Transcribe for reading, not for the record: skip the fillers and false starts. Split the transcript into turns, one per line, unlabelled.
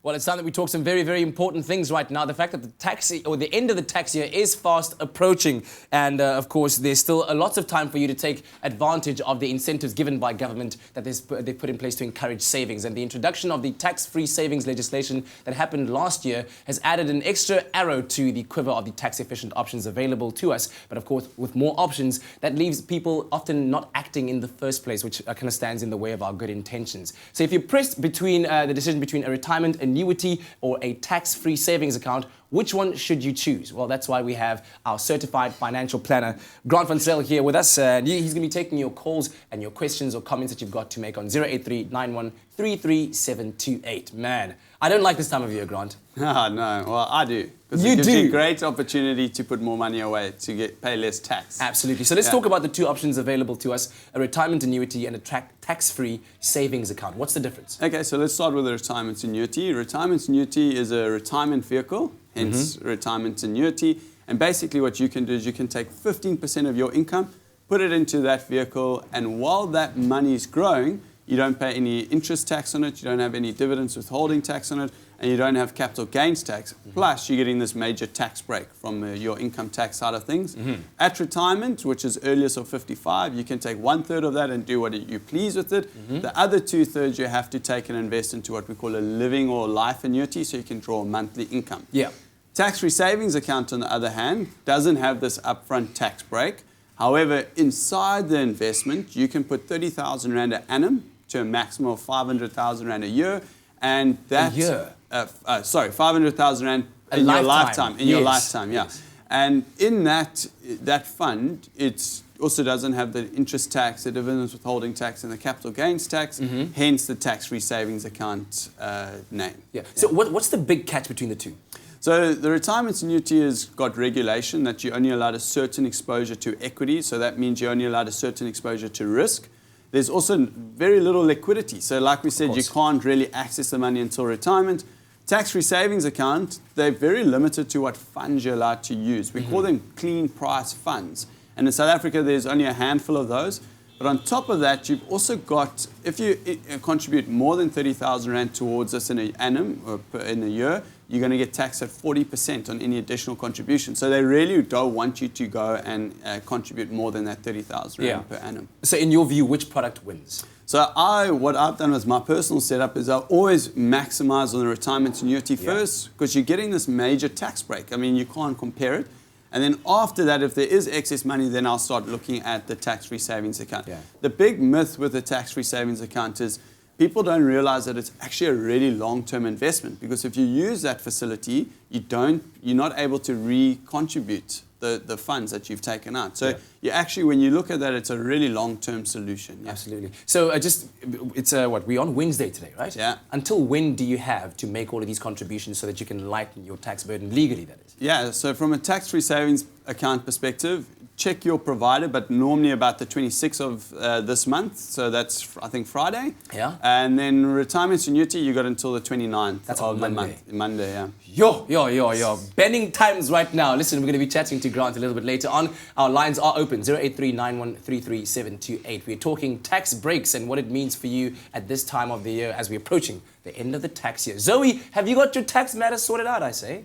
Well, it's time that we talk some very, very important things right now. The fact that the end of the tax year is fast approaching. And of course, there's still a lot of time for you to take advantage of the incentives given by government that they've put in place to encourage savings. And the introduction of the tax-free savings legislation that happened last year has added an extra arrow to the quiver of the tax-efficient options available to us. But of course, with more options, that leaves people often not acting in the first place, which kind of stands in the way of our good intentions. So if you're pressed between the decision between a retirement annuity or a tax-free savings account, which one should you choose? Well, that's why we have our certified financial planner, Grant van Zyl, here with us. He's going to be taking your calls and your questions or comments that you've got to make on 083 91 33728. Man, I don't like this time of year, Grant.
Oh, no. Well, I do. Because it gives you a great opportunity to put more money away to pay less tax.
Absolutely. So let's talk about the two options available to us, a retirement annuity and a tax-free savings account. What's the difference?
Okay, so let's start with a retirement annuity. Retirement annuity is a retirement vehicle, hence retirement annuity. And basically what you can do is you can take 15% of your income, put it into that vehicle, and while that money is growing, you don't pay any interest tax on it, you don't have any dividends withholding tax on it, and you don't have capital gains tax. Plus, you're getting this major tax break from your income tax side of things. At retirement, which is earliest of 55, you can take 1/3 of that and do what you please with it. The other 2/3 you have to take and invest into what we call a living or life annuity, so you can draw a monthly income. Tax-free savings account, on the other hand, doesn't have this upfront tax break. However, inside the investment, you can put 30,000 Rand a annum to a maximum of 500,000 Rand a year. And that, 500,000 Rand in your lifetime. In your lifetime, yeah. Yes. And in that fund, it also doesn't have the interest tax, the dividends withholding tax, and the capital gains tax, hence the tax-free savings account name.
So what's the big catch between the two?
So the retirement annuity has got regulation that you're only allowed a certain exposure to equity. So that means you're only allowed a certain exposure to risk. There's also very little liquidity. So like we said, you can't really access the money until retirement. Tax-free savings account, they're very limited to what funds you're allowed to use. We call them clean price funds. And in South Africa, there's only a handful of those. But on top of that, you've also got, if you contribute more than 30,000 Rand towards this in an annum or in a year, you're going to get taxed at 40% on any additional contribution. So they really don't want you to go and contribute more than that 30,000 Rand per annum.
So in your view, which product wins?
So what I've done with my personal setup is I always maximize on the retirement annuity first, because you're getting this major tax break. I mean, you can't compare it. And then after that, if there is excess money, then I'll start looking at the tax-free savings account. The big myth with the tax-free savings account is people don't realize that it's actually a really long-term investment, because if you use that facility, you're not able to re-contribute the funds that you've taken out. So you actually, when you look at that, it's a really long-term solution.
Absolutely. So we're on Wednesday today, right?
Yeah.
Until when do you have to make all of these contributions so that you can lighten your tax burden legally, that is?
Yeah, so from a tax-free savings account perspective, check your provider, but normally about the 26th of this month. So that's, I think, Friday.
Yeah.
And then retirement annuity, you got until the 29th
of
the month. Monday, yeah.
Yo. Bending times right now. Listen, we're going to be chatting to Grant a little bit later on. Our lines are open, 083 91 33728. We're talking tax breaks and what it means for you at this time of the year as we're approaching the end of the tax year. Zoe, have you got your tax matters sorted out, I say?